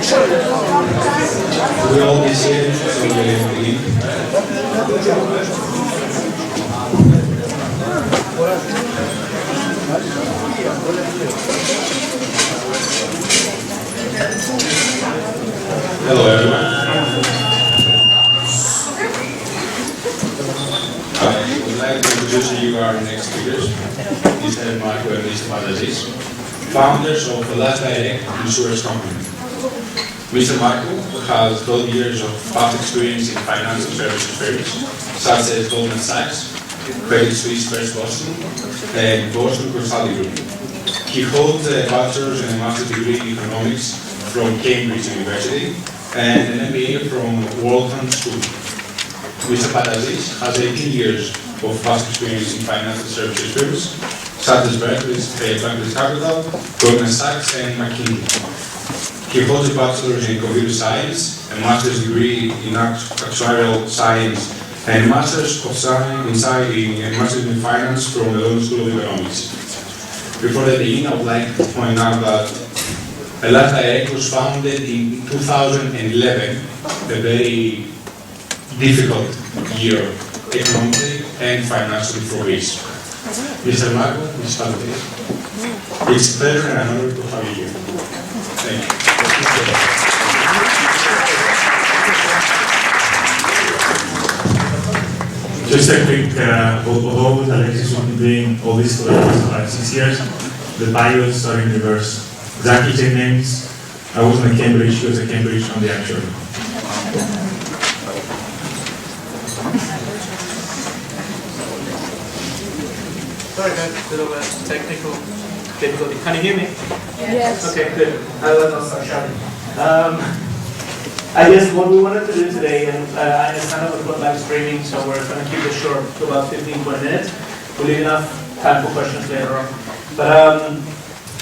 We all miss it, so we begin. Hello everyone. I would like to introduce you our next speakers, Mr. Markou and Mr. A.Pantazis, founders of the rethink insurance company. Mr. Markou has 12 years of past experience in financial services firms, such as Goldman Sachs, Credit Suisse First Boston, and Boston Consulting Group. He holds a bachelor's and a master's degree in economics from Cambridge University and an MBA from Walton School. Mr. A.Pantazis has 18 years of past experience in financial services firms, such as Barclays Capital, Goldman Sachs, and McKinsey. He holds a bachelor's in computer science, a master's degree in actuarial science, and a master's of science in finance from the London School of Economics. Before I begin, I would like to point out that rethink was founded in 2011, a very difficult year economically and financially for Greece. Mr. Markou, Mr. A.Pantazis, it's a pleasure and an honor to have you here. Thank you. Just a quick overview. Alexis has been doing all this for the last 6 years. The bios are in reverse. Exactly same names. I was in Cambridge, she was at Cambridge on the actual. Sorry guys, a bit of a technical difficulty. Can you hear me? Yes. Okay, good. I'll start shouting. I guess what we wanted to do today, and I understand that we've got live streaming, so we're going to keep it short to about 15-20 minutes. We'll leave enough time for questions later on. But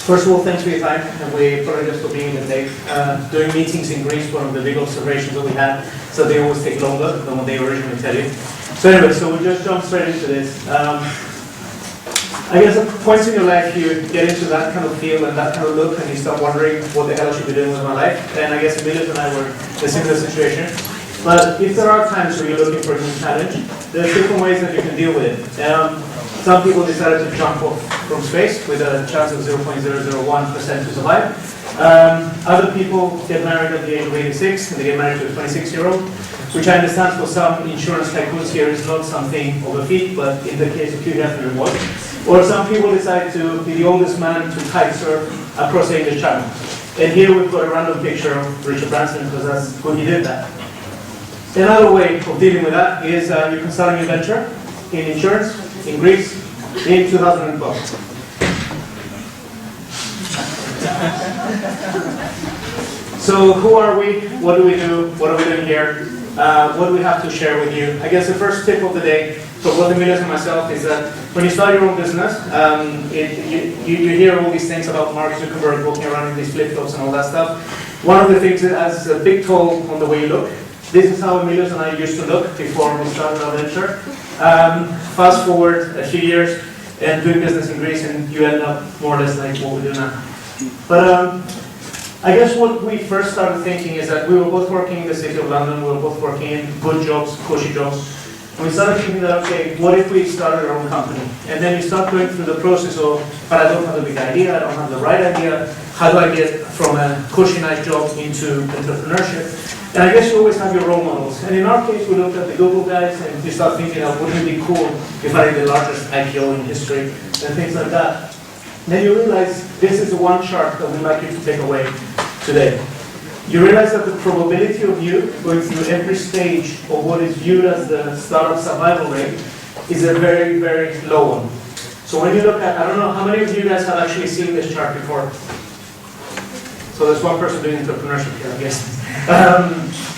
first of all, thanks for your time, and we apologize for being a bit late. Doing meetings in Greece, one of the big observations that we had, so they always take longer than what they originally tell you. So anyway, so we'll just jump straight into this. I guess at points in your life you get into that kind of feel and that kind of look and you start wondering what the hell I should be doing with my life. And I guess Emilios and I were in a similar situation. But if there are times where you're looking for a new challenge, there's different ways that you can deal with it. Some people decided to jump off from space with a chance of 0.001% to survive. Other people get married at the age of 86 and they get married to a 26-year-old, which I understand for some insurance tycoons here is not something of a feat, but in the case of Hugh Hefner it was. Or some people decide to be the oldest man to kite surf across the English Channel. And here we've got a random picture of Richard Branson because that's who he did that. Another way of dealing with that is you can start a new venture in insurance in Greece in 2012. So who are we? What do we do? What are we doing here? What do we have to share with you? I guess the first tip of the day for both Emilios and myself is that when you start your own business, you hear all these things about Mark Zuckerberg walking around in these flip-flops and all that stuff. One of the things that has a big toll on the way you look. This is how Emilios and I used to look before we started our venture. Fast forward a few years and doing business in Greece and you end up more or less like what we do now. But I guess what we first started thinking is that we were both working in the city of London, we were both working in good jobs, cushy jobs. And we started thinking that, okay, what if we started our own company? And then you start going through the process of, but I don't have a big idea, I don't have the right idea, how do I get from a cushy, nice job into entrepreneurship? And I guess you always have your role models. And in our case, we looked at the Google guys and you start thinking, wouldn't it be cool if I did the largest IPO in history and things like that. Then you realize this is the one chart that we'd like you to take away today. You realize that the probability of you going through every stage of what is viewed as the startup survival rate is a very, very low one. So when you look at, I don't know, how many of you guys have actually seen this chart before? So there's one person doing entrepreneurship here, I guess.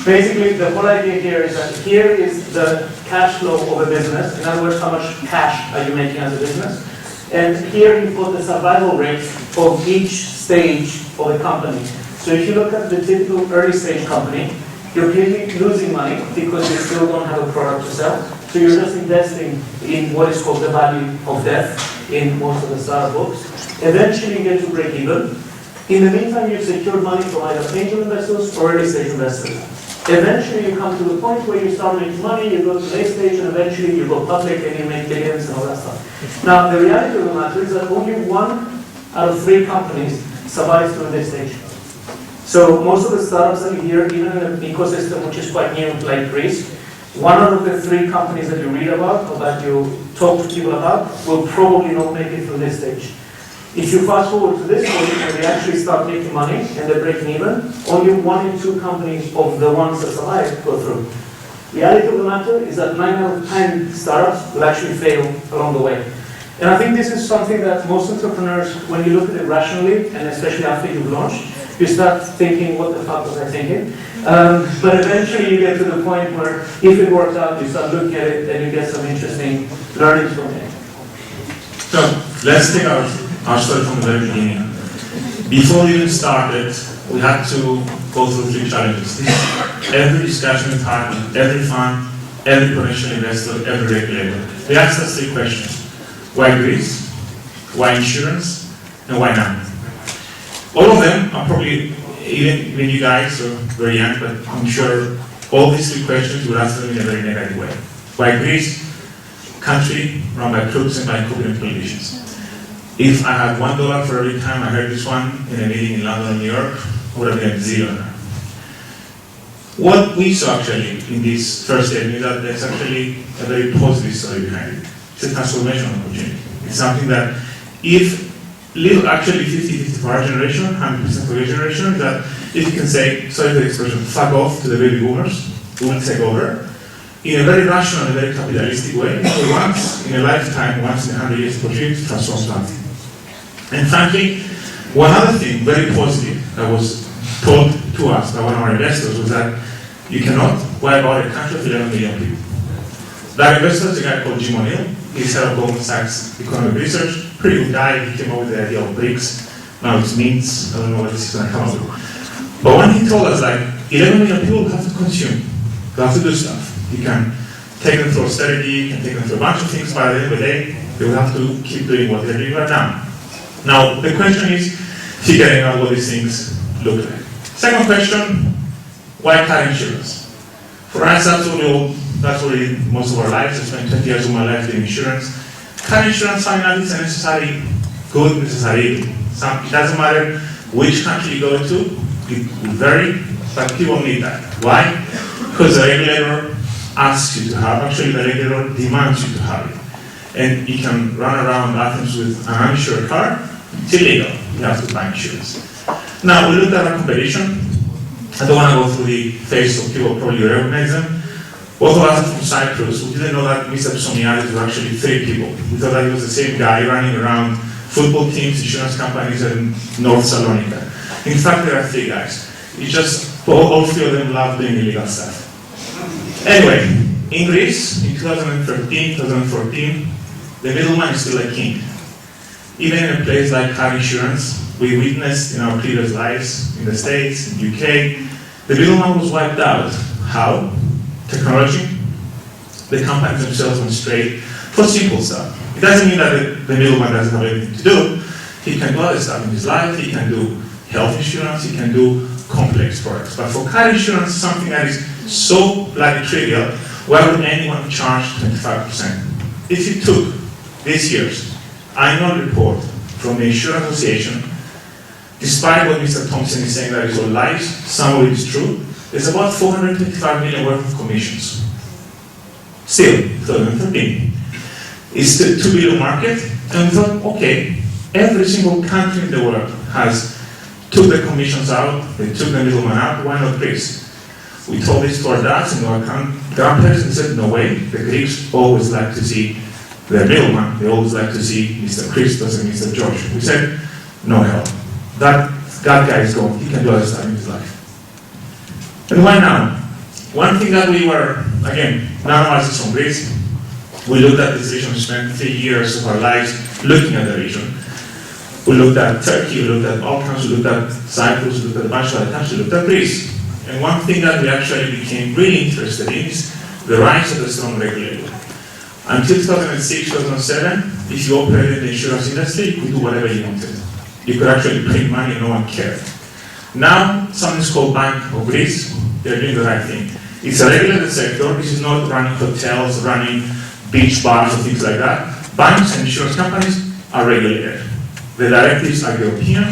Basically, the whole idea here is that here is the cash flow of a business. In other words, how much cash are you making as a business? And here you've got the survival rate of each stage of a company. So if you look at the typical early stage company, you're clearly losing money because you still don't have a product to sell. So you're just investing in what is called the value of death in most of the startup books. Eventually you get to break even. In the meantime, you've secured money from either angel investors or early stage investors. Eventually, you come to the point where you start making money, you go to late stage, and eventually you go public and you make dividends and all that stuff. Now, the reality of the matter is that only 1 out of 3 companies survives through this stage. So most of the startups that you hear, even in an ecosystem which is quite new, like Greece, 1 out of the 3 companies that you read about or that you talk to people about will probably not make it through this stage. If you fast forward to this point and they actually start making money and they're breaking even, only 1 in 2 companies of the ones that survive go through. The reality of the matter is that 9 out of 10 startups will actually fail along the way. And I think this is something that most entrepreneurs, when you look at it rationally, and especially after you've launched, you start thinking, what the fuck was I thinking? But eventually you get to the point where if it works out, you start looking at it and you get some interesting learnings from it. So let's take our story from the very beginning. Before we even started, we had to go through 3 challenges. Every discussion we've had with every fund, every potential investor, every regulator, they asked us 3 questions. Why Greece? Why insurance? And why now? All of them are probably, even you guys are very young, but I'm sure all these 3 questions will answer them in a very negative way. Why Greece? Country run by crooks and by corrupt politicians. If I had $1 for every time I heard this one in a meeting in London or New York, I would have been 0 now. What we saw actually in this first step is that there's actually a very positive story behind it. It's a transformational opportunity. It's something that if actually 50-50 for our generation, 100% for your generation, is that if you can say, sorry for the expression, fuck off to the baby boomers who will take over, in a very rational and very capitalistic way, once in a lifetime, once in 100 years opportunity to transform something. And frankly, one other thing very positive that was told to us by one of our investors was that you cannot wipe out a country of 11 million people. That investor is a guy called Jim O'Neill. He's head of Goldman Sachs Economic Research. Pretty good guy. He came up with the idea of BRICS. Now it's means. I don't know what this is going to come up with. But when he told us, like, 11 million people have to consume. They have to do stuff. You can take them through austerity, you can take them through a bunch of things, by the end of the day, they will have to keep doing what they're doing right now. Now, the question is figuring out what these things look like. Second question, why car insurance? For us, that's what we did most of our lives. I spent 20 years of my life doing insurance. Car insurance, finally, is a necessary good, necessary evil. It doesn't matter which country you go to, it will vary, but people need that. Why? Because the regulator asks you to have, actually the regulator demands you to have it. And you can run around Athens with an uninsured car, it's illegal, you have to buy insurance. Now, we looked at our competition. I don't want to go through the face of people, probably recognize them. Both of us are from Cyprus. We didn't know that Mr. Psomiadis were actually 3 people. We thought that he was the same guy running around football teams, insurance companies, and North Salonika. In fact, there are 3 guys. It's just, all 3 of them love doing illegal stuff. Anyway, in Greece, in 2013, 2014, the middleman is still a king. Even in a place like car insurance, we witnessed in our previous lives, in the States, in the UK, the middleman was wiped out. How? Technology. The companies themselves went straight for simple stuff. It doesn't mean that the middleman doesn't have anything to do. He can do other stuff in his life, he can do health insurance, he can do complex products. But for car insurance, something that is so bloody trivial, why would anyone charge 25%? If you took this year's annual report from the Insurance Association, despite what Mr. Thompson is saying that it's all lies, some of it is true, there's about 425 million worth of commissions. Still, 2013. It's still $2 billion market, and we thought, okay, every single country in the world took the commissions out, they took the middleman out, why not Greece? We told this to our dads and our grandparents and said, no way, the Greeks always like to see their middleman, they always like to see Mr. Christos and Mr. George. We said, no hell, that guy is gone, he can do other stuff in his life. And why now? One thing that we were, again, none of us is from Greece, we looked at this region, we spent 3 years of our lives looking at the region. We looked at Turkey, we looked at Balkans, we looked at Cyprus, we looked at a bunch of other countries, we looked at Greece. And one thing that we actually became really interested in is the rise of the strong regulator. Until 2006, 2007, if you operated in the insurance industry, you could do whatever you wanted. You could actually print money and no one cared. Now, something's called Bank of Greece. They're doing the right thing. It's a regulated sector. This is not running hotels, running beach bars, or things like that. Banks and insurance companies are regulated. The directives are European.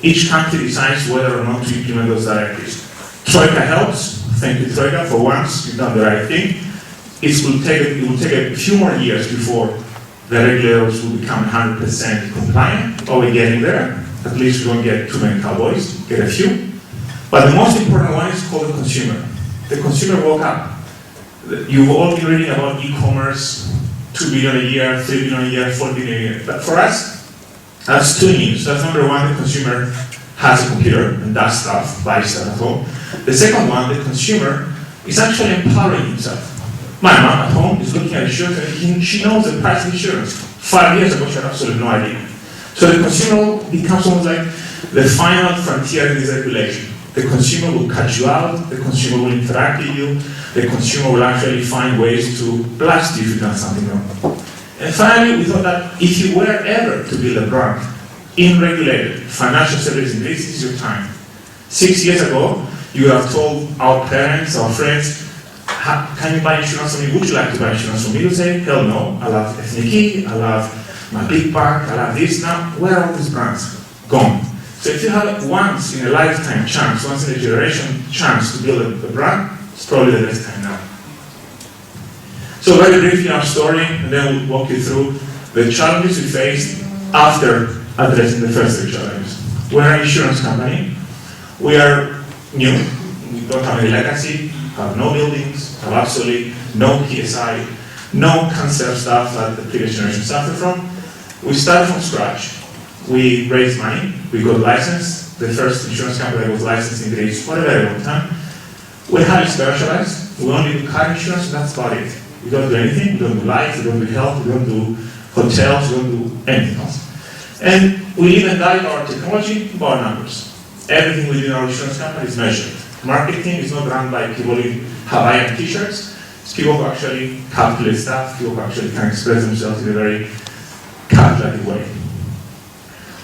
Each country decides whether or not to implement those directives. Troika helps. Thank you, Troika. For once, you've done the right thing. It will take a few more years before the regulators will become 100% compliant, but we're getting there. At least we don't get too many cowboys, get a few. But the most important one is called the consumer. The consumer woke up. You've all been reading about e-commerce, 2 billion a year, 3 billion a year, 4 billion a year. But for us, that's two news. That's number one, the consumer has a computer and does stuff, buys stuff at home. The second one, the consumer is actually empowering himself. My mom at home is looking at insurance and she knows the price of insurance. 5 years ago, she had absolutely no idea. So the consumer becomes almost like the final frontier in this regulation. The consumer will cut you out, the consumer will interact with you, the consumer will actually find ways to blast you if you've done something wrong. And finally, we thought that if you were ever to build a brand in regulated financial services in Greece, this is your time. 6 years ago, you would have told our parents, our friends, can you buy insurance from me? Would you like to buy insurance from me? You would say, hell no, I love Ethniki, I love my big bank, I love this. Now, where are all these brands? Gone. So if you have once in a lifetime chance, once in a generation chance to build a brand, it's probably the best time now. So very briefly our story, and then we'll walk you through the challenges we faced after addressing the first three challenges. We're an insurance company. We are new. We don't have any legacy, have no buildings, have absolutely no PSI, no cancer stuff that the previous generation suffered from. We started from scratch. We raised money. We got licensed. The first insurance company that was licensed in Greece for a very long time. We're highly specialized. We only do car insurance, and that's about it. We don't do anything. We don't do life. We don't do health. We don't do hotels. We don't do anything else. And we live and die by our technology, by our numbers. Everything we do in our insurance company is measured. Marketing is not run by people in Hawaiian t-shirts. It's people who actually calculate stuff, people who actually can express themselves in a very calculated way.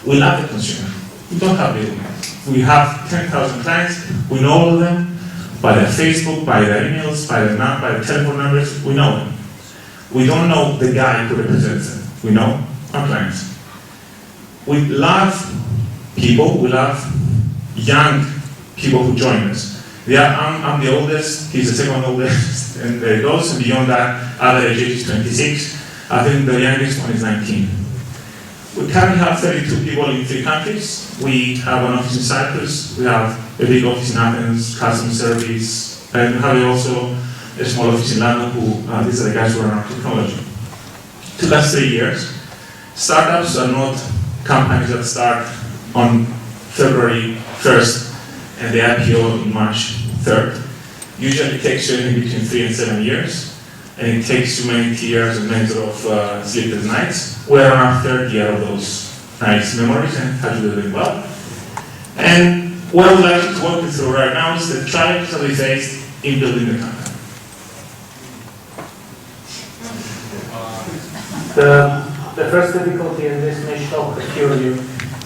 We love the consumer. We don't have middlemen. We have 10,000 clients. We know all of them by their Facebook, by their emails, by their telephone numbers. We know them. We don't know the guy who represents them. We know our clients. We love people. We love young people who join us. I'm the oldest, he's the second oldest, and it goes, and beyond that, average age is 26. I think the youngest one is 19. We currently have 32 people in 3 countries. We have an office in Cyprus, we have a big office in Athens, customer service, and we have also a small office in London who, these are the guys who run our technology. Took us 3 years. Startups are not companies that start on February 1st and the IPO in March 3rd. Usually it takes you anything between 3 and 7 years, and it takes you many tears and many sort of sleepless nights. We're on our 3rd year of those nice memories and actually doing well. And what I would like to walk you through right now is the challenges that we faced in building the company. The first difficulty, and this may shock a few of you,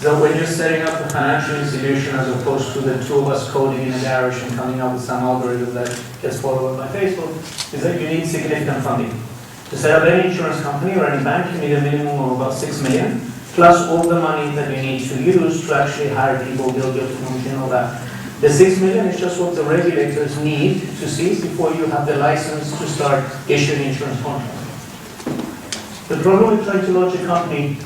that when you're setting up a financial institution as opposed to the two of us coding in a garage and coming up with some algorithm that gets followed by Facebook, is that you need significant funding. To set up any insurance company or any bank, you need a minimum of about 6 million, plus all the money that you need to use to actually hire people, build your technology and all that. The 6 million is just what the regulators need to see before you have the license to start issuing insurance contracts. The problem with trying to launch a company,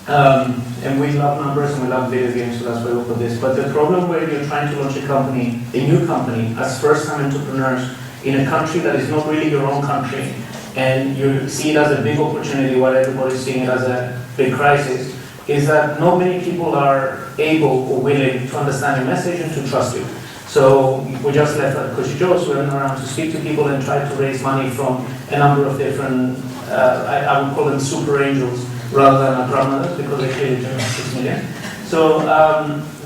and we love numbers and we love video games, so that's why we put this. But the problem where you're trying to launch a company, a new company, as first-time entrepreneurs in a country that is not really your own country, and you see it as a big opportunity while everybody's seeing it as a big crisis, is that not many people are able or willing to understand your message and to trust you. So we just left at Cushy Joe's, we went around to speak to people and try to raise money from a number of different, I would call them super angels, rather than a grandmother, because they clearly generate 6 million. So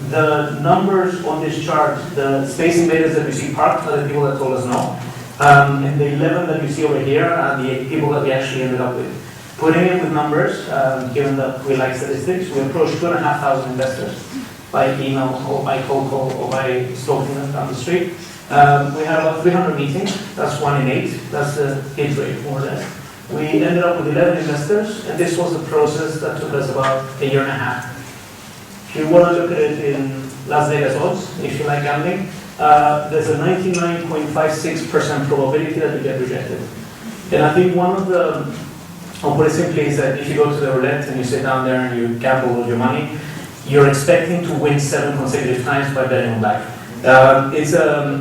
the numbers on this chart, the space invaders that we see parked are the people that told us no. And the 11 that you see over here are the 8 people that we actually ended up with. Putting it with numbers, given that we like statistics, we approached 2,500 investors by email or by cold call or by stalking them down the street. We had about 300 meetings, that's 1 in 8, that's the hit rate more or less. We ended up with 11 investors, and this was a process that took us about a year and a half. If you want to look at it in Las Vegas odds, if you like gambling, there's a 99.56% probability that you get rejected. And I think one of the, I'll put it simply, is that if you go to the roulette and you sit down there and you gamble all your money, you're expecting to win 7 consecutive times by betting on black.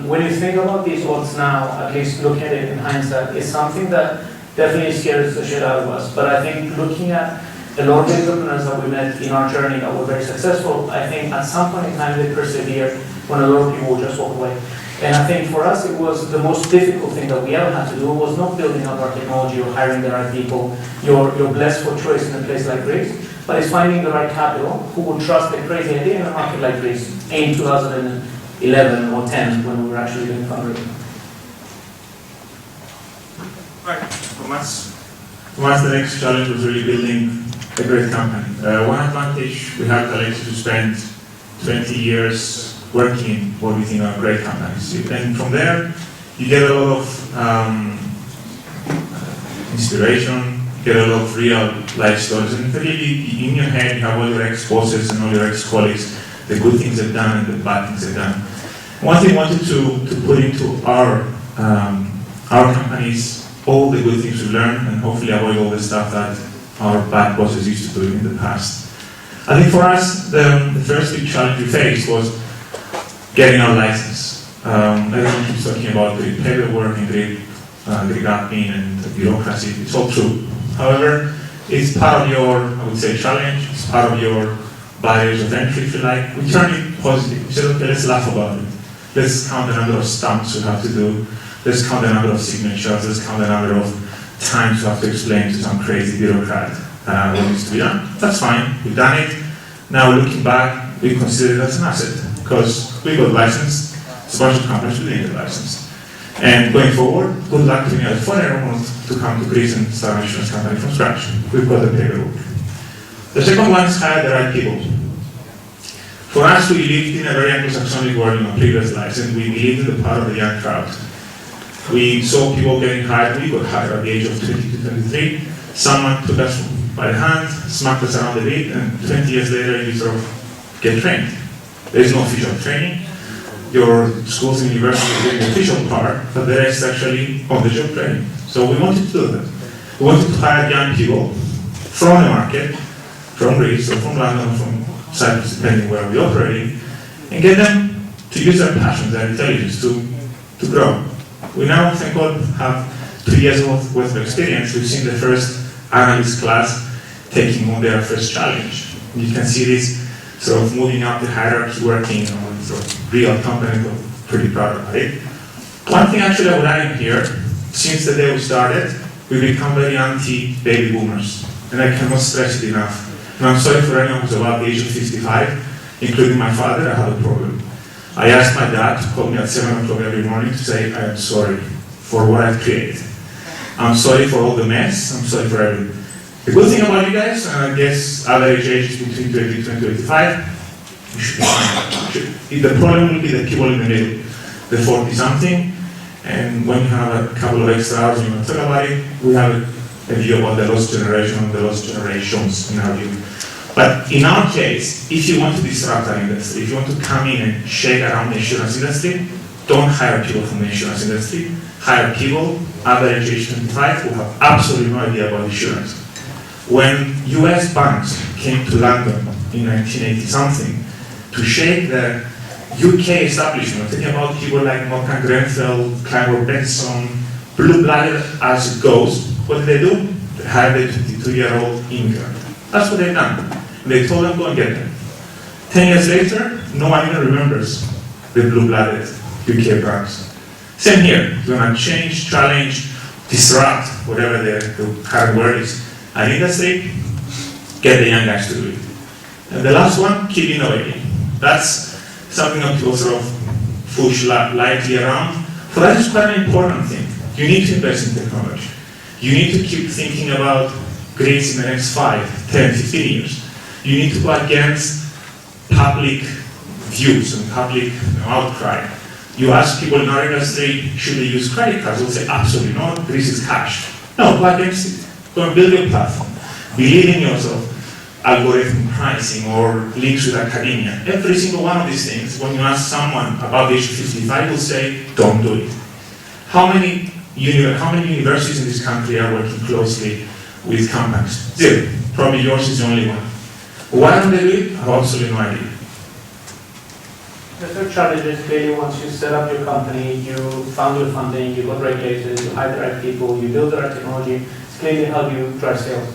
When you think about these odds now, at least looking at it in hindsight, it's something that definitely scares the shit out of us. But I think looking at a lot of the entrepreneurs that we met in our journey that were very successful, I think at some point in time they persevered when a lot of people would just walk away. And I think for us, it was the most difficult thing that we ever had to do was not building up our technology or hiring the right people. You're blessed for choice in a place like Greece, but it's finding the right capital who will trust a crazy idea in a market like Greece in 2011 or 10 when we were actually doing fundraising. Right, for us, the next challenge was really building a great company. One advantage we have, Alexis, to spend 20 years working in what we think are great companies. And from there, you get a lot of inspiration, you get a lot of real life stories. And really, in your head, you have all your ex-bosses and all your ex-colleagues, the good things they've done and the bad things they've done. One thing I wanted to put into our companies, all the good things we learned, and hopefully avoid all the stuff that our bad bosses used to do in the past. I think for us, the first big challenge we faced was getting our license. Everyone keeps talking about the paperwork and Greek admin and bureaucracy. It's all true. However, it's part of your, I would say, challenge. It's part of your barriers of entry, if you like. We turn it positive. We said, okay, let's laugh about it. Let's count the number of stamps we have to do. Let's count the number of signatures. Let's count the number of times we have to explain to some crazy bureaucrat what needs to be done. That's fine. We've done it. Now, looking back, we consider it as an asset because we got licensed. It's a bunch of companies who didn't get licensed. And going forward, good luck to me as a foreigner who wants to come to Greece and start an insurance company from scratch. We've got the paperwork. The second one is hire the right people. For us, we lived in a very Anglo-Saxonic world in our previous lives, and we believed in the power of the young crowd. We saw people getting hired. We got hired at the age of 20 to 23. Someone took us by the hand, smacked us around the bit, and 20 years later, you sort of get trained. There is no official training. Your schools and universities are doing the official part, but the rest is actually on-the-job training. So we wanted to do that. We wanted to hire young people from the market, from Greece, or from London, or from Cyprus, depending where we're operating, and get them to use their passion, their intelligence to grow. We now, thank God, have 2 years worth of experience. We've seen the first analyst class taking on their first challenge. You can see this sort of moving up the hierarchy, working on sort of real company. We're pretty proud of it. One thing actually I would add in here, since the day we started, we've become very anti-baby boomers. And I cannot stress it enough. And I'm sorry for anyone who's about the age of 55, including my father. I have a problem. I asked my dad to call me at 7 o'clock every morning to say, I am sorry for what I've created. I'm sorry for all the mess. I'm sorry for everything. The good thing about you guys, and I guess average age is between 22 and 25, you should be fine. The problem will be the people in the middle, the 40-something, and when you have a couple of extra hours and you want to talk about it, we have a view about the lost generation and the lost generations in our view. But in our case, if you want to disrupt our industry, if you want to come in and shake around the insurance industry, don't hire people from the insurance industry. Hire people under age 25 who have absolutely no idea about insurance. When US banks came to London in 1980-something to shake the UK establishment, thinking about people like Morgan Grenfell, Clive Benson, blue-blooded as it goes, what did they do? They hired a 22-year-old immigrant. That's what they've done. And they told them, go and get them. 10 years later, no one even remembers the blue-blooded UK banks. Same here. You want to change, challenge, disrupt, whatever the current word is, an industry, get the young guys to do it. And the last one, keep innovating. That's something that people sort of push lightly around. For us, it's quite an important thing. You need to invest in technology. You need to keep thinking about Greece in the next 5, 10, 15 years, you need to go against public views and public outcry. You ask people in our industry, should they use credit cards? They'll say, absolutely not, Greece is cash. No, go against it. Go and build your platform. Believe in yourself. Algorithm pricing or links with academia. Every single one of these things, when you ask someone about the issue 55, will say, don't do it. How many universities in this country are working closely with companies? Zero. Probably yours is the only one. Why don't they do it? I have absolutely no idea. The third challenge is clearly once you set up your company, you found your funding, you got regulated, you hire the right people, you build the right technology, it's clearly how you drive sales.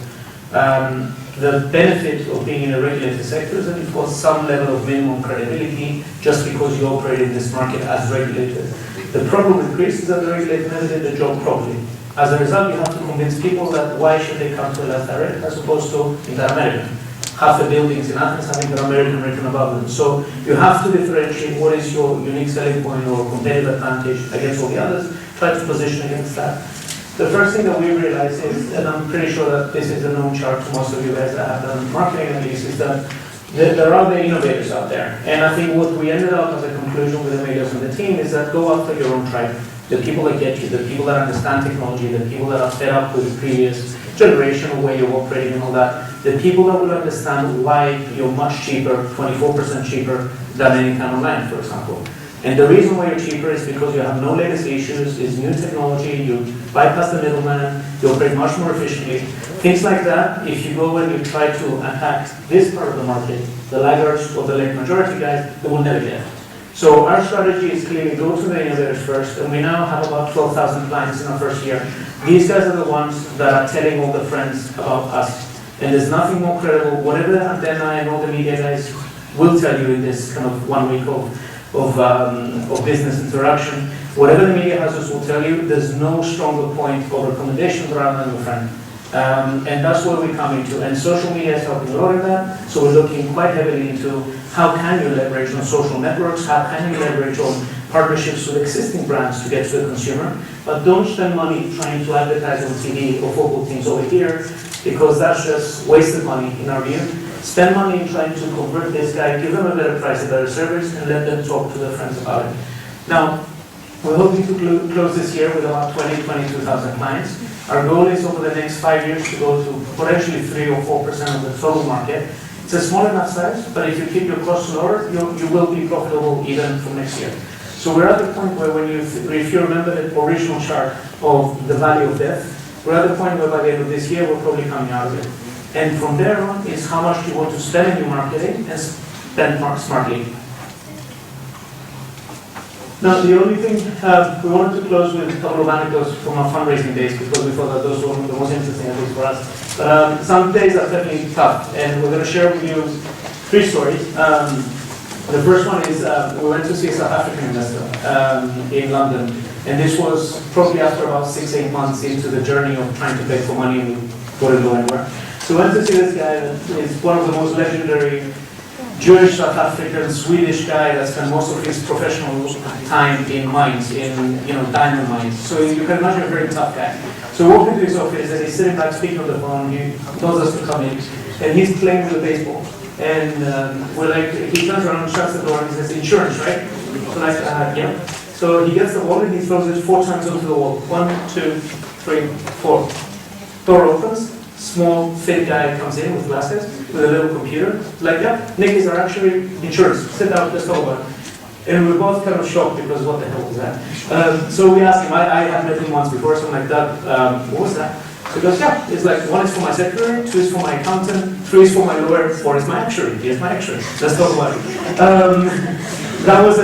The benefit of being in a regulated sector is that you've got some level of minimum credibility just because you operate in this market as regulated. The problem with Greece is that the regulator never did the job properly. As a result, you have to convince people that why should they come to Las Direct as opposed to Inter-American. Half the buildings in Athens have Inter-American written above them. So you have to differentiate what is your unique selling point or competitive advantage against all the others, try to position against that. The first thing that we realized is, and I'm pretty sure that this is a known chart to most of you guys that have done marketing at least, is that there are the innovators out there. And I think what we ended up as a conclusion with Emilios and the team is that go after your own tribe. The people that get you, the people that understand technology, the people that are fed up with the previous generation of way of operating and all that, the people that will understand why you're much cheaper, 24% cheaper than any time online, for example. And the reason why you're cheaper is because you have no legacy issues, it's new technology, you bypass the middleman, you operate much more efficiently. Things like that, if you go and you try to attack this part of the market, the laggards or the late majority guys, they will never get it. So our strategy is clearly go to the innovators first, and we now have about 12,000 clients in our first year. These guys are the ones that are telling all the friends about us. And there's nothing more credible, whatever the antenna and all the media guys will tell you in this kind of 1 week of business interaction, whatever the media houses will tell you, there's no stronger point for recommendations rather than your friend. And that's where we come into. And social media is helping a lot in that. So we're looking quite heavily into how can you leverage on social networks, how can you leverage on partnerships with existing brands to get to the consumer. But don't spend money trying to advertise on TV or football teams over here, because that's just wasted money in our view. Spend money in trying to convert this guy, give them a better price, a better service, and let them talk to their friends about it. Now, we're hoping to close this year with about 22,000 clients. Our goal is over the next 5 years to go to potentially 3 or 4% of the total market. It's a small enough size, but if you keep your costs lower, you will be profitable even from next year. So we're at the point where if you remember the original chart of the value of death, we're at the point where by the end of this year, we're probably coming out of it. And from there on, it's how much you want to spend in your marketing and spend smartly. Now, the only thing, we wanted to close with a couple of anecdotes from our fundraising days because we thought that those were the most interesting, at least for us. But some days are definitely tough, and we're going to share with you 3 stories. The first one is we went to see a South African investor in London, and this was probably after about 6-8 months into the journey of trying to beg for money, and we couldn't go anywhere. So we went to see this guy that is one of the most legendary Jewish, South African, Swedish guy that spent most of his professional time in mines, in diamond mines. So you can imagine a very tough guy. So we walk into his office and he's sitting back speaking on the phone. He tells us to come in, and he's playing with a baseball. And we're like, he turns around, shuts the door, and he says, "Insurance, right?" So like, yeah. So he gets the wallet, he throws it 4 times onto the wall. 1, 2, 3, 4. Door opens. Small, fit guy comes in with glasses, with a little computer. Like, yeah, Nickies are actually insurance. Sit down, let's talk about it. And we were both kind of shocked because what the hell was that? So we asked him, I had met him once before, something like that. What was that? So he goes, yeah, it's like 1 is for my secretary, 2 is for my accountant, 3 is for my lawyer, 4 is my actuary. Here's my actuary. Let's talk about it. That was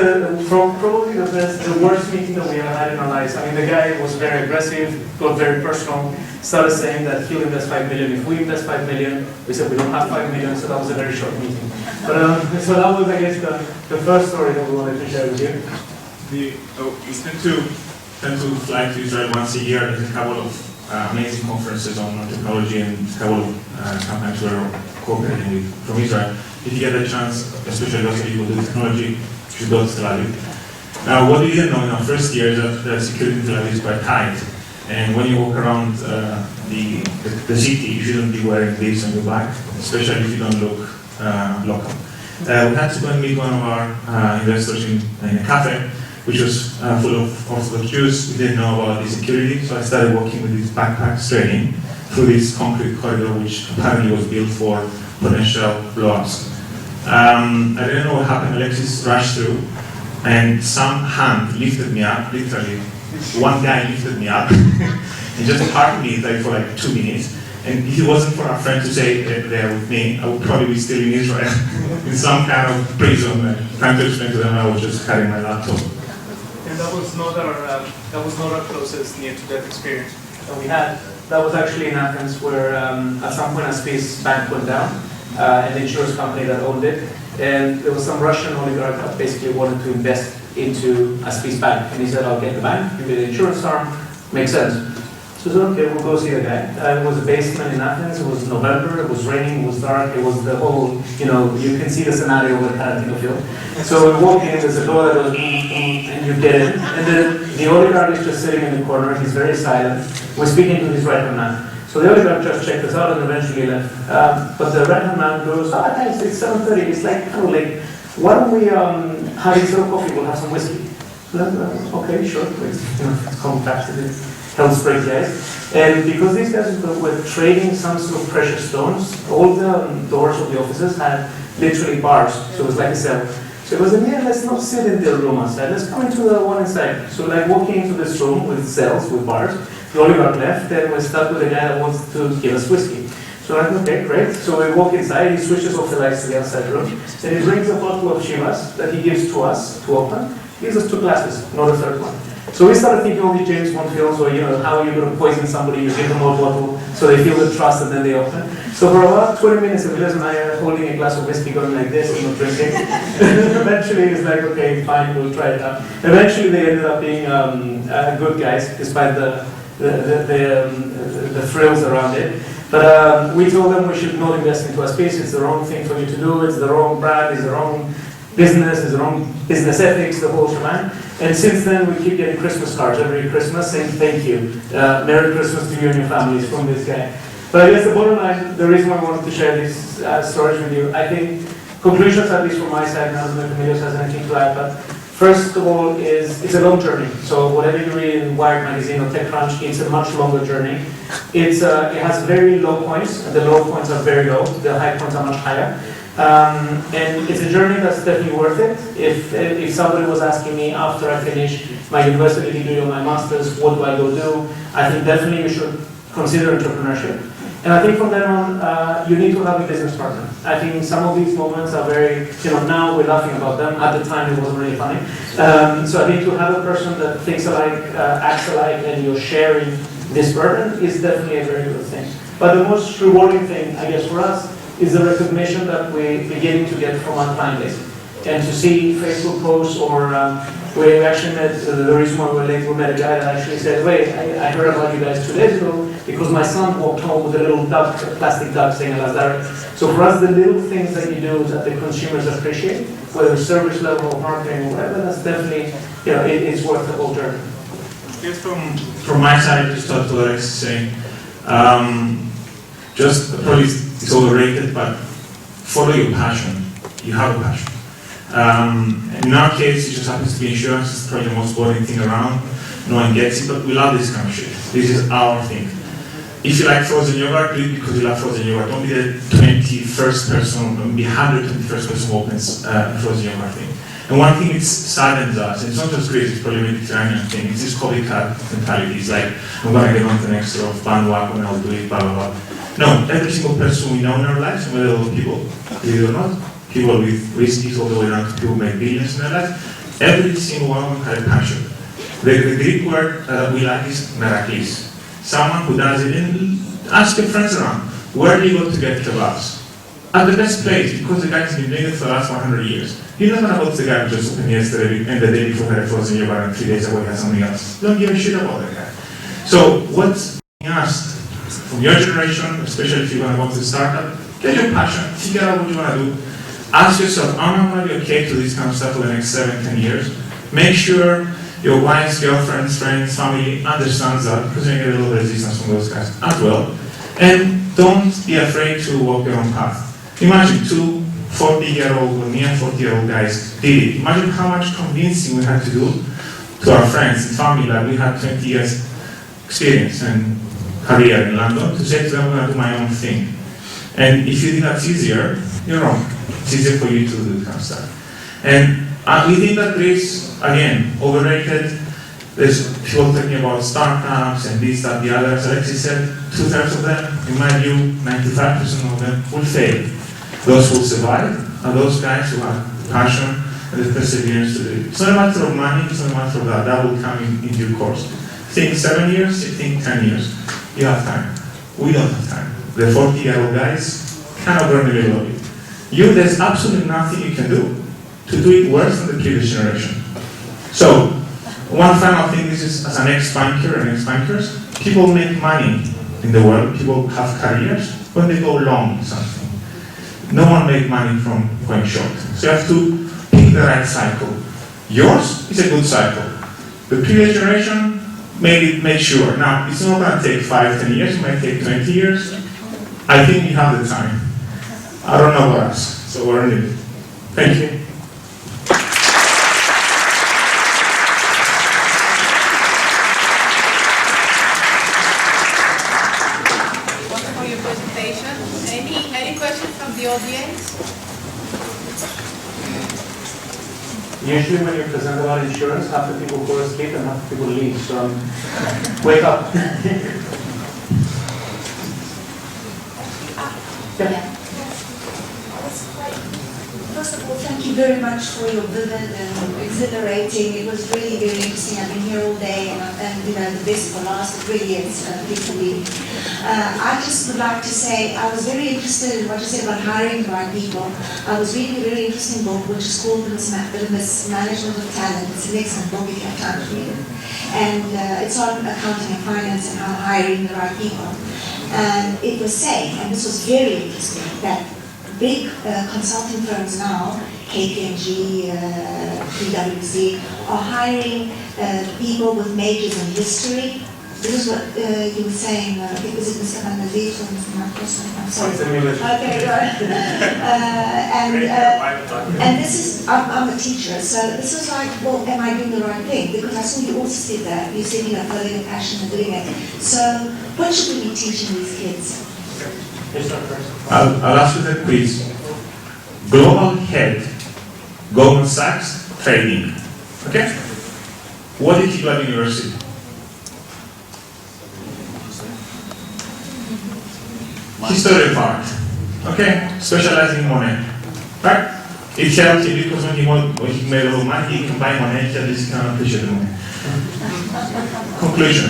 probably the worst meeting that we ever had in our lives. I mean, the guy was very aggressive, got very personal, started saying that he'll invest 5 million. If we invest 5 million, we said we don't have 5 million, so that was a very short meeting. But so that was, I guess, the first story that we wanted to share with you. We tend to fly to Israel once a year. There's a couple of amazing conferences on technology and a couple of companies we're cooperating with from Israel. If you get a chance, especially those people who do technology, you should go to Tel Aviv. Now, what we didn't know in our first year is that the security in Tel Aviv is quite tight. And when you walk around the city, you shouldn't be wearing this on your back, especially if you don't look local. We had to go and meet one of our investors in a cafe, which was full of Orthodox Jews. We didn't know about the security, so I started walking with these backpacks training through this concrete corridor, which apparently was built for potential blowups. I didn't know what happened. Alexis rushed through, and some hand lifted me up, literally. One guy lifted me up, and just parked me like for like 2 minutes. And if it wasn't for our friend to say there with me, I would probably be still in Israel, in some kind of prison, trying to explain to them I was just carrying my laptop. And that was not our closest near-to-death experience that we had. That was actually in Athens, where at some point a Swiss bank went down, and the insurance company that owned it, and there was some Russian oligarch that basically wanted to invest into a Swiss bank, and he said, "I'll get the bank, give me the insurance arm." Makes sense. So I said, okay, we'll go see the guy. It was a basement in Athens. It was November. It was raining. It was dark. It was the whole, you can see the scenario of the Tarantino film. So we walk in. There's a door that goes, and you get in. And then the oligarch is just sitting in the corner. He's very silent. We're speaking to his right-hand man. So the oligarch just checked us out and eventually left. But the right-hand man goes, thanks, it's 7:30. It's like, kind of late. Why don't we have instead of coffee, we'll have some whiskey. Okay, sure. It's come back to this. Helps break the ice. And because these guys were trading some sort of precious stones, all the doors of the offices had literally bars, so it was like a cell. So it was, let's not sit in the room outside, let's come into the one inside. So like walking into this room with cells, with bars, the oligarch left, and we're stuck with a guy that wants to give us whiskey. So I'm like, okay, great. So we walk inside, he switches off the lights to the outside room, and he brings a bottle of Chivas that he gives to us to open. He gives us 2 glasses, not a third one. So we started thinking of the James Bond films where, how are you going to poison somebody, you give them a bottle so they feel the trust and then they open. So for about 20 minutes, Emilios and I are holding a glass of whiskey going like this and not drinking. And then eventually it's like, okay, fine, we'll try it out. Eventually they ended up being good guys, despite the thrills around it. But we told them we should not invest into a space, it's the wrong thing for you to do, it's the wrong brand, it's the wrong business, it's the wrong business ethics, the whole shebang. And since then, we keep getting Christmas cards every Christmas saying thank you. Merry Christmas to you and your families from this guy. But I guess the bottom line, the reason why I wanted to share these stories with you, I think conclusions, at least from my side, I don't know if Emilios has anything to add, but first of all, it's a long journey. So whatever you read in Wired magazine or TechCrunch, it's a much longer journey. It has very low points, and the low points are very low. The high points are much higher. And it's a journey that's definitely worth it. If somebody was asking me after I finish my university degree or my master's, what do I go do? I think definitely you should consider entrepreneurship. And I think from then on, you need to have a business partner. I think some of these moments are very, now we're laughing about them. At the time, it wasn't really funny. So I think to have a person that thinks alike, acts alike, and you're sharing this burden is definitely a very good thing. But the most rewarding thing, I guess, for us is the recognition that we're beginning to get from our client base. And to see Facebook posts or we actually met, the reason why we're late, we met a guy that actually said, wait, I heard about you guys 2 days ago because my son walked home with a little duck, a plastic duck saying Lazare. So for us, the little things that you do that the consumers appreciate, whether service level or marketing or whatever, that's definitely, it's worth the whole journey. Yes, from my side, I just thought to Alexis saying, just probably it's overrated, but follow your passion. You have a passion. In our case, it just happens to be insurance. It's probably the most boring thing around. No one gets it, but we love this kind of shit. This is our thing. If you like frozen yogurt, do it because you love frozen yogurt. Don't be the 21st person, don't be 121st person who opens a frozen yogurt thing. And one thing it saddens us, and it's not just Greece, it's probably a Mediterranean thing, it's this copy cat mentality. It's like, I'm going to get on the next sort of bandwagon and I'll do it, blah, blah, blah. No, every single person we know in our lives, whether those people, believe it or not, people with risks all the way around to people who make billions in their lives, every single one of them had a passion. The Greek word we like is meraklis. Someone who does it, and ask your friends around, where do you go to get kebabs? At the best place, because the guy's been doing it for the last 100 years. You don't know about the guy who just opened yesterday and the day before had a frozen yogurt and 3 days ago he had something else. Don't give a shit about that guy. So what's being asked from your generation, especially if you're going to go to the startup, get your passion, figure out what you want to do. Ask yourself, am I going to be okay to this kind of stuff for the next 7-10 years? Make sure your wife's girlfriends, friends, family understands that, because you get a little resistance from those guys as well. And don't be afraid to walk your own path. Imagine 2 40-year-old or near 40-year-old guys did it. Imagine how much convincing we had to do to our friends and family that we had 20 years experience and career in London to say to them, I'm going to do my own thing. And if you think that's easier, you're wrong. It's easier for you to do this kind of stuff. And we think that Greece, again, overrated. There's people talking about startups and this, that, the other. As Alexis said, 2/3 of them, in my view, 95% of them will fail. Those who survive are those guys who have passion and the perseverance to do it. It's not a matter of money, it's not a matter of that. That will come in due course. Think 7 years, you think 10 years. You have time. We don't have time. The 40-year-old guys cannot burn the middle of it. There's absolutely nothing you can do to do it worse than the previous generation. So, one final thing, this is as an ex-banker and ex-bankers, people make money in the world, people have careers when they go long in something. No one makes money from going short. So you have to pick the right cycle. Yours is a good cycle. The previous generation made sure. Now, it's not going to take 5-10 years, it might take 20 years. I think we have the time. I don't know about us, so we're in it. Thank you. For your presentation. Any questions from the audience? Usually when you present about insurance, half the people go to sleep and half the people leave. So wake up. Yeah. First of all, thank you very much for your vivid and exhilarating. It was really very interesting. I've been here all day, and you know, the best for last. It really is big for me. I just would like to say I was very interested in what you said about hiring the right people. I was reading a very interesting book which is called The Mismanagement of Talent. It's an excellent book if you have time to read it. And it's on accounting and finance and how hiring the right people. And it was saying, and this was very interesting, that big consulting firms now, KPMG, PwC, are hiring people with majors in history. This is what you were saying, because it was A.Pantazis or Mr. Markou. I'm sorry. Okay, right. And this is, I'm a teacher, so this is like, well, am I doing the right thing? Because I saw you also said that. You said, you know, following a passion and doing it. So what should we be teaching these kids? I'll ask you that quiz. Global head, Goldman Sachs, trading. Okay? What did he do at university? History of art. Okay? Specializing in Monet. Right? It helped him because when he made a little money, he can buy Monet, at least he can appreciate the Monet. Conclusion.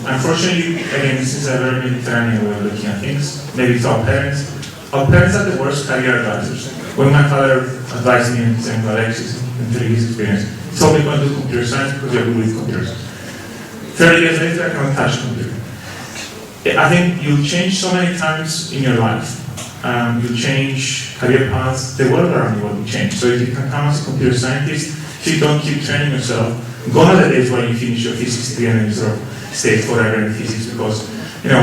Unfortunately, again, this is a very Mediterranean way of looking at things. Maybe to our parents. Our parents are the worst career advisors. When my father advised me and saying to Alexis, and through his experience, he told me to do computer science because you're good with computers. 30 years later, I cannot touch a computer. I think you'll change so many times in your life. You'll change career paths. The world around you will change. So if you can come as a computer scientist, if you don't keep training yourself, gone are the days when you finish your physics degree and then you sort of stay forever in physics, because, you know,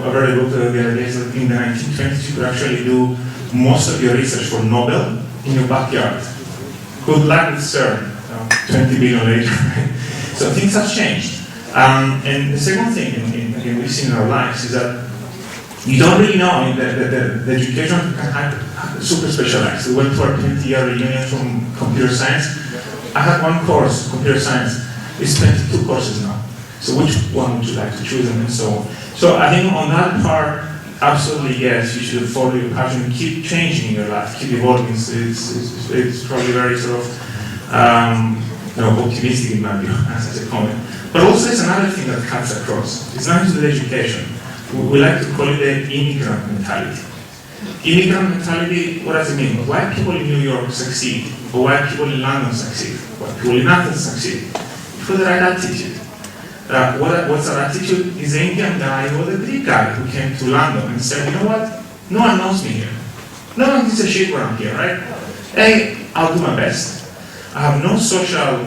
I read a book the other day that in the 1920s you could actually do most of your research for Nobel in your backyard. Good luck with CERN, 20 billion later. So things have changed. And the second thing, again, we've seen in our lives, is that you don't really know. I mean, the education can have super specialized. We went for a 20-year reunion from computer science. I had one course, computer science. It's 22 courses now. So which one would you like to choose, and so on. So I think on that part, absolutely yes, you should follow your passion and keep changing in your life, keep evolving. It's probably very sort of optimistic in my view, as a comment. But also there's another thing that cuts across. It's not just the education. We like to call it the immigrant mentality. Immigrant mentality, what does it mean? Why people in New York succeed, or why people in London succeed, why people in Athens succeed? For the right attitude. What's our attitude? Is the Indian guy or the Greek guy who came to London and said, you know what? No one knows me here. No one gives a shit where I'm here, right? Hey, I'll do my best. I have no social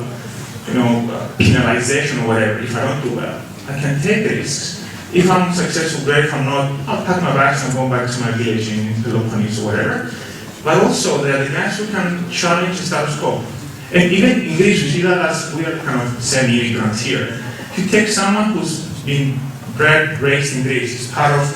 penalization or whatever if I don't do well. I can take the risks. If I'm successful, great. If I'm not, I'll pack my bags and go back to my village in Peloponnese or whatever. But also, there are the guys who can challenge the status quo. And even in Greece, we see that as we are kind of semi-immigrants here. If you take someone who's been bred, raised in Greece, is part of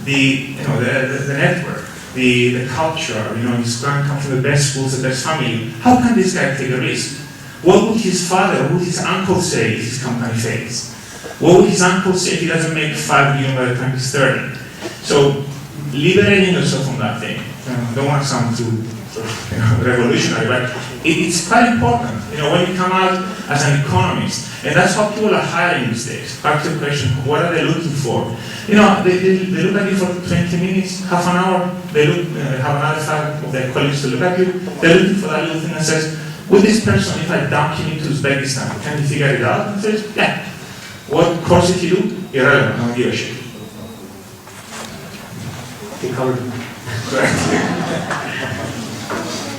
the network, the culture, he's going to come from the best schools, the best family. How can this guy take a risk? What would his father, what would his uncle say if his company fails? What would his uncle say if he doesn't make 5 million by the time he's 30? So, liberating yourself from that thing. I don't want to sound too revolutionary, but it's quite important. When you come out as an economist, and that's how people are hiring these days. Back to the question, what are they looking for? They look at you for 20 minutes, half an hour. They have another 5 of their colleagues to look at you. They're looking for that little thing that says, with this person, if I dump him into Uzbekistan, can you figure it out? And says, yeah. What course did he do? Irrelevant, I don't give a shit. Correct.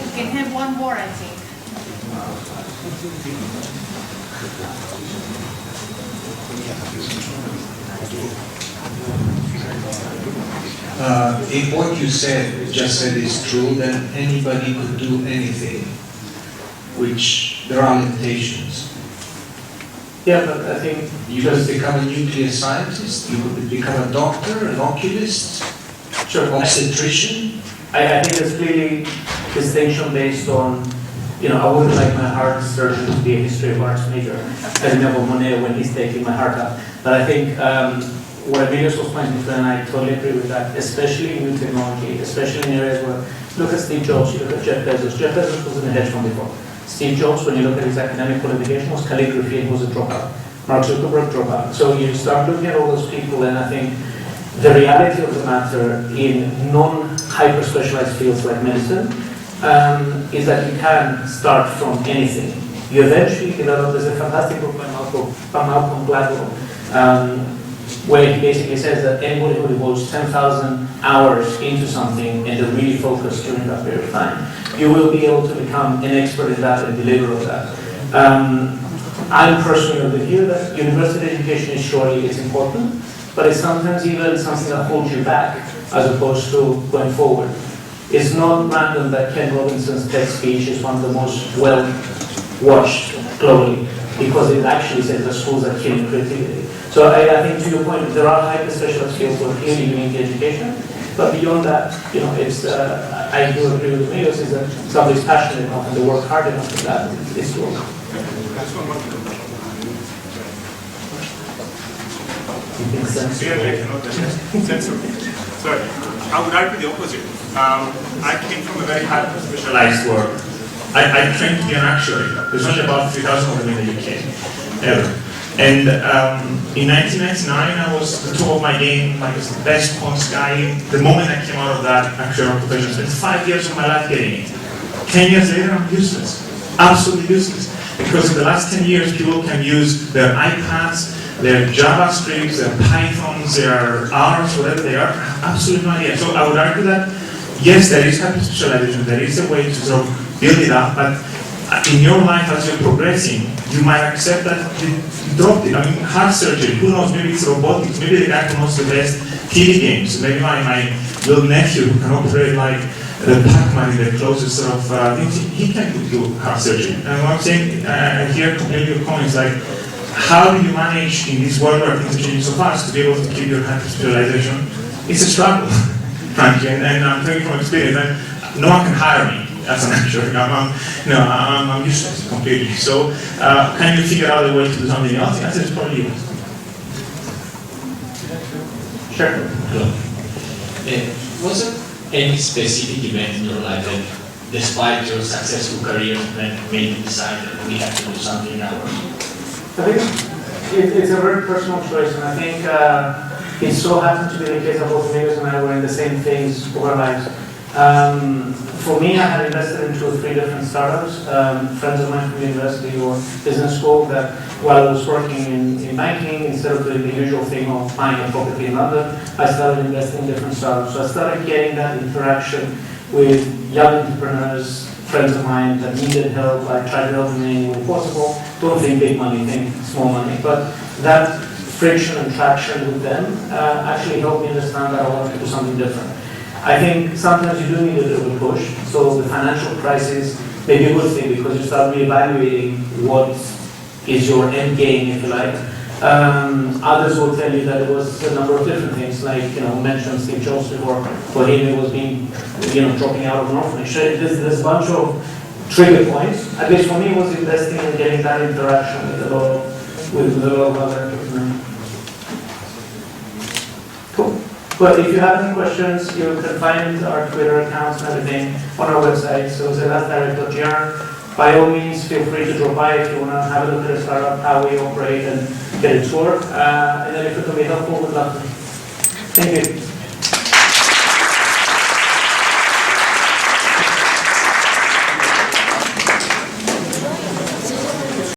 We can have one more, I think. If what you just said is true, then anybody could do anything, which there are limitations. Yeah, but I think You could become a nuclear scientist, you could become a doctor, an oculist, obstetrician. I think there's clearly distinction based on, I wouldn't like my heart surgeon to be a history of arts major, as Neville Monet when he's taking my heart out. But I think what Emilios was pointing to, and I totally agree with that, especially in new technology, especially in areas where, look at Steve Jobs, you look at Jeff Bezos. Jeff Bezos was in a hedge fund before. Steve Jobs, when you look at his academic qualification, was calligraphy and was a dropout. Mark Zuckerberg, dropout. So you start looking at all those people, and I think the reality of the matter in non-hyper-specialized fields like medicine is that you can start from anything. You eventually develop, there's a fantastic book by Malcolm Gladwell, where he basically says that anybody who devotes 10,000 hours into something and they're really focused during that period of time, you will be able to become an expert in that and deliver on that. I'm personally of the view that university education is surely it's important, but it's sometimes even something that holds you back as opposed to going forward. It's not random that Ken Robinson's TED speech is one of the most well-watched globally, because it actually says that schools are killing creativity. So I think to your point, there are hyper-specialized fields where clearly you need education, but beyond that, it's, I do agree with Emilios, is that somebody's passionate enough and they work hard enough for that, it's doable. Sorry, I would argue the opposite. I came from a very highly specialized world. I trained to be an actuary. There's only about 3,000 of them in the UK, ever. And in 1999, I was the top of my game, I was the best quants guy. The moment I came out of that actuarial profession, I spent 5 years of my life getting it. 10 years later, I'm useless. Absolutely useless. Because in the last 10 years, people can use their iPads, their JavaScripts, their Pythons, their R's, whatever they are. Absolutely no idea. So I would argue that, yes, there is hyper specialization, there is a way to sort of build it up, but in your life as you're progressing, you might accept that you dropped it. I mean, heart surgery, who knows, maybe it's robotics, maybe the guy who knows the best TV games, maybe my little nephew who can operate like the Pac-Man in the closest sort of things, he can do heart surgery. And what I'm saying, I hear completely your comments like, how do you manage in this world where things are changing so fast to be able to keep your hyper specialization? It's a struggle, frankly, and I'm telling you from experience, and no one can hire me as an actuary. I'm useless completely. So, can you figure out a way to do something else? The answer is probably yes. Sure. Hello. Was there any specific event in your life that, despite your successful career, that made you decide that we have to do something now? I think it's a very personal choice, and I think it so happened to be the case that both Emilios and I were in the same phase of our lives. For me, I had invested in 2 or 3 different startups. Friends of mine from university or business school that while I was working in banking, instead of doing the usual thing of buying a property in London, I started investing in different startups. So I started getting that interaction with young entrepreneurs, friends of mine that needed help. I tried to help them in any way possible, to don't think big money, think small money. But that friction and traction with them actually helped me understand that I wanted to do something different. I think sometimes you do need a little push. So the financial crisis may be a good thing because you start reevaluating what is your end game, if you like. Others will tell you that it was a number of different things, like, mentioned Steve Jobs before. For him, it was being, dropping out of an orphanage. There's a bunch of trigger points. At least for me, it was investing in getting that interaction with a lot of other people. Cool. But if you have any questions, you can find our Twitter accounts and everything on our website. So zelasdirect.gr. By all means, feel free to drop by if you want to have a look at a startup, how we operate, and get a tour. And then if it can be helpful, we'd love to. Thank you.